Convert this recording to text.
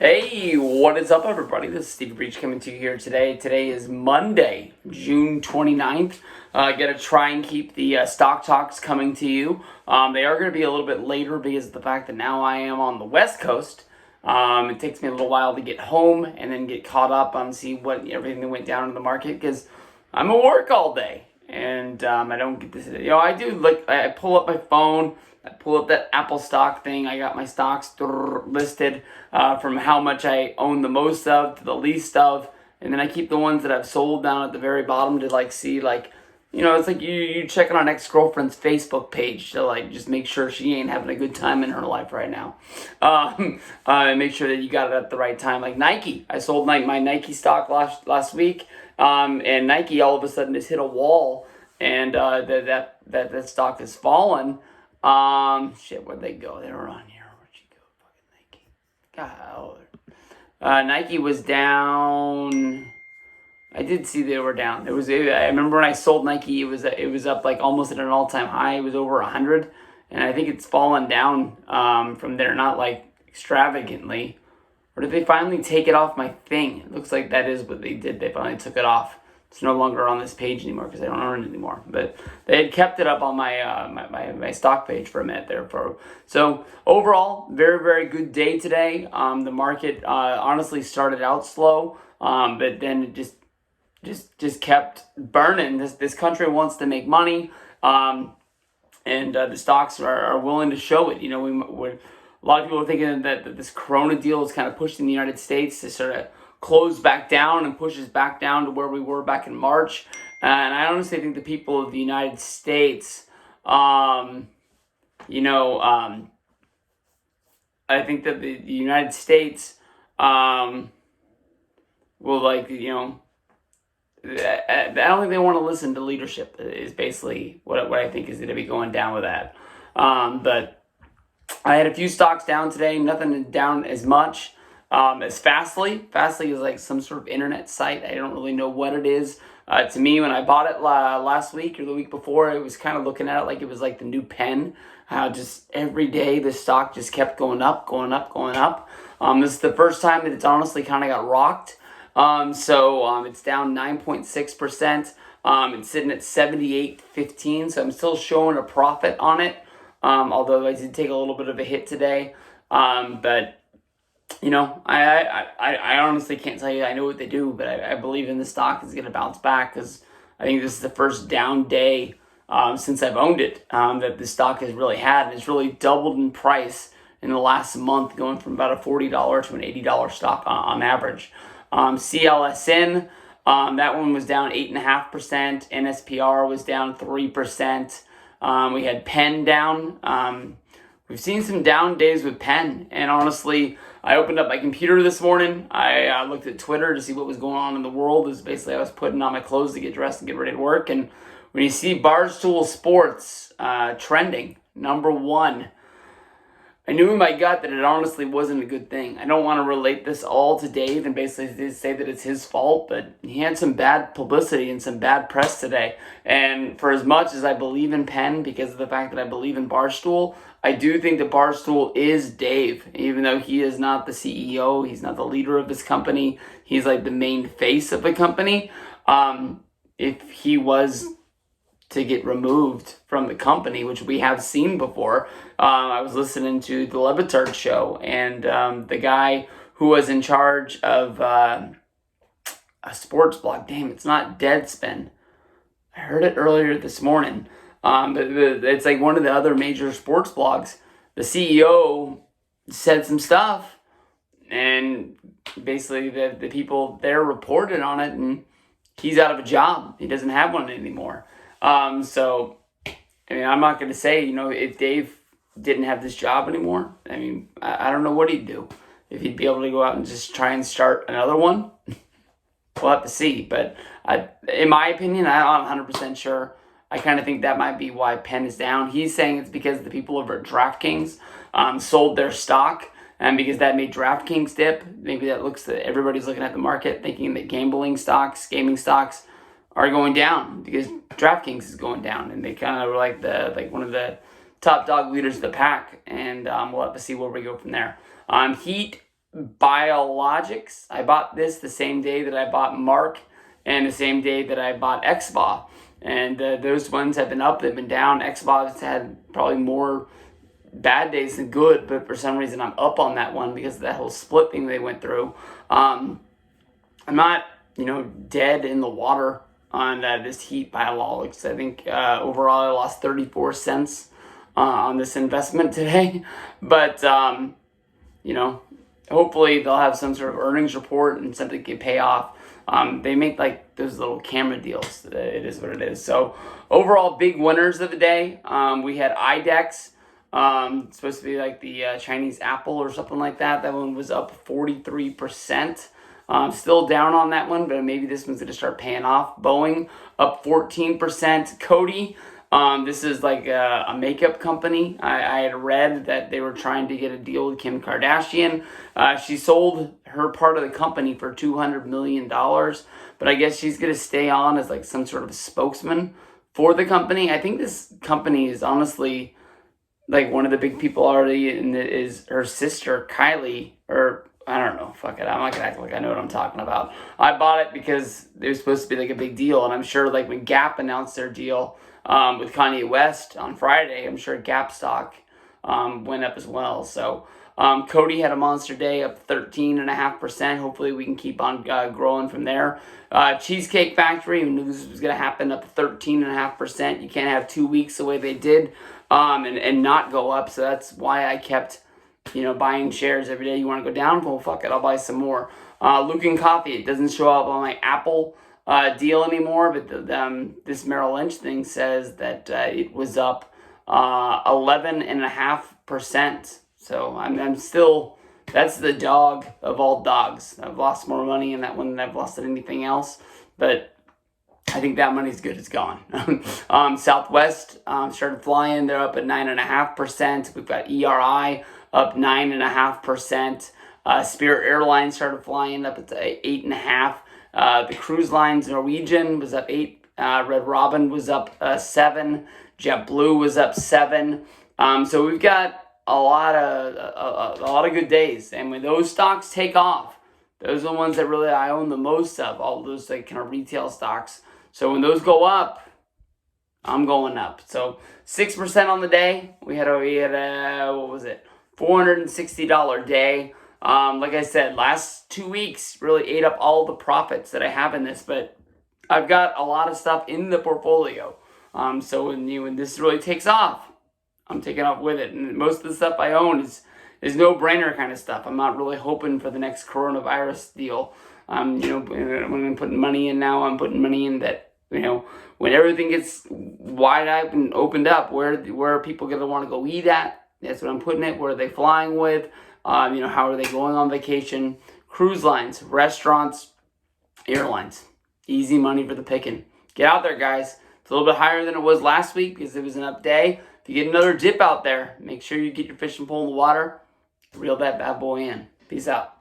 Hey, what is up, everybody? This is Steve Breach coming to you here today. Today is Monday, June 29th. Gonna try and keep the stock talks coming to you. They are going to be a little bit later because of the fact that now I am on the West Coast. It takes me a little while to get home and then get caught up on see what everything that went down in the market because I'm at work all day and I don't get this. I do I pull up my phone. I pull up that Apple stock thing. I got my stocks listed from how much I own the most of to the least of. And then I keep the ones that I've sold down at the very bottom to see it's like you checking on ex-girlfriend's Facebook page to just make sure she ain't having a good time in her life right now. And make sure that you got it at the right time. Like Nike. I sold my Nike stock last week. And Nike all of a sudden has hit a wall and that stock has fallen. Where'd they go? They were on here. Where'd you go? Fucking Nike. God. Nike was down. I did see they were down. I remember when I sold Nike, it was up like almost at an all-time high. It was over 100, and I think it's fallen down from there, not like extravagantly. Or did they finally take it off my thing? It looks like that is what they did. They finally took it off. It's no longer on this page anymore because I don't own it anymore. But they had kept it up on my stock page for a minute there. So overall, very, very good day today. The market honestly started out slow, but then it just kept burning. This country wants to make money, and the stocks are willing to show it. A lot of people are thinking that this Corona deal is kind of pushing the United States to sort of close back down and pushes back down to where we were back in March. And I honestly think the people of the United States, I think that the United States will I don't think they want to listen to leadership is basically what I think is going to be going down with that. But I had a few stocks down today, nothing down as much as FSLY. FSLY is like some sort of internet site. I don't really know what it is. To me, when I bought it last week or the week before, it was kind of looking at it like it was like the new PENN. How just every day the stock just kept going up, going up, going up. This is the first time that it's honestly kind of got rocked. So it's down 9.6%. It's sitting at 78.15. So I'm still showing a profit on it. Although I did take a little bit of a hit today. But I honestly can't tell you I know what they do, but I believe in the stock is going to bounce back because I think this is the first down day since I've owned it that the stock has really had. And it's really doubled in price in the last month, going from about a $40 to an $80 stock on average. CLSN, that one was down 8.5%. NSPR was down 3%. We had PENN down. We've seen some down days with PENN, and honestly, I opened up my computer this morning. I looked at Twitter to see what was going on in the world. Is basically I was putting on my clothes to get dressed and get ready to work, and when you see Barstool Sports trending #1, I knew in my gut that it honestly wasn't a good thing. I don't want to relate this all to Dave and basically say that it's his fault, but he had some bad publicity and some bad press today. And for as much as I believe in PENN because of the fact that I believe in Barstool, I do think that Barstool is Dave. Even though he is not the CEO, he's not the leader of this company, he's like the main face of the company. If he was to get removed from the company, which we have seen before. I was listening to the Levitard show, and the guy who was in charge of a sports blog, damn, it's not Deadspin. I heard it earlier this morning. It's like one of the other major sports blogs. The CEO said some stuff, and basically the people there reported on it, and he's out of a job. He doesn't have one anymore. So, I mean, I'm not going to say, if Dave didn't have this job anymore, I mean, I don't know what he'd do. If he'd be able to go out and just try and start another one, we'll have to see. But in my opinion, I'm not 100% sure. I kind of think that might be why PENN is down. He's saying it's because the people over at DraftKings sold their stock, and because that made DraftKings dip. Maybe that looks that everybody's looking at the market thinking that gaming stocks are going down because DraftKings is going down, and they kind of were like one of the top dog leaders of the pack, and we'll have to see where we go from there. Heat Biologics. I bought this the same day that I bought Mark and the same day that I bought XBA. And those ones have been up, they've been down. XBA's had probably more bad days than good, but for some reason I'm up on that one because of that whole split thing they went through. I'm not, dead in the water on this heat biologics. I think overall I lost 34 cents on this investment today. But, hopefully they'll have some sort of earnings report and something can pay off. They make like those little camera deals. It is what it is. So overall, big winners of the day. We had IDEX. It's supposed to be like the Chinese Apple or something like that. That one was up 43%. Still down on that one, but maybe this one's going to start paying off. Boeing up 14%. COTY. This is like a makeup company. I had read that they were trying to get a deal with Kim Kardashian. She sold her part of the company for $200 million, but I guess she's going to stay on as like some sort of spokesman for the company. I think this company is honestly like one of the big people already is her sister, Kylie, or I don't know, fuck it. I'm not gonna act like I know what I'm talking about. I bought it because it was supposed to be like a big deal, and I'm sure like when Gap announced their deal with Kanye West on Friday, I'm sure Gap stock went up as well. So COTY had a monster day, up 13.5%. Hopefully we can keep on growing from there. Cheesecake Factory, who knew this was going to happen, up 13.5%. You can't have 2 weeks the way they did and not go up. So that's why I kept buying shares every day. You want to go down? Well, fuck it, I'll buy some more. Lucan Coffee, it doesn't show up on my Apple deal anymore, but this Merrill Lynch thing says that it was up 11.5%. So I'm still, that's the dog of all dogs. I've lost more money in that one than I've lost in anything else, but I think that money's good. It's gone. Southwest started flying. They're up at 9.5%. We've got ERI up 9.5%. Spirit Airlines started flying up at 8.5%. The cruise lines, Norwegian was up 8%. Red Robin was up 7%. JetBlue was up 7%. So we've got a lot of good days, and when those stocks take off, those are the ones that really I own the most of. All those like kind of retail stocks. So when those go up, I'm going up. So 6% on the day. We had a what was it? $460 day. Like I said, last 2 weeks really ate up all the profits that I have in this, but I've got a lot of stuff in the portfolio. So when this really takes off, I'm taking off with it. And most of the stuff I own is no-brainer kind of stuff. I'm not really hoping for the next coronavirus deal. When I'm putting money in now, I'm putting money in that, when everything gets wide opened up, where are people going to want to go eat at? That's what I'm putting it. Where are they flying with? How are they going on vacation? Cruise lines, restaurants, airlines. Easy money for the picking. Get out there, guys. It's a little bit higher than it was last week because it was an up day. If you get another dip out there, make sure you get your fishing pole in the water. Reel that bad boy in. Peace out.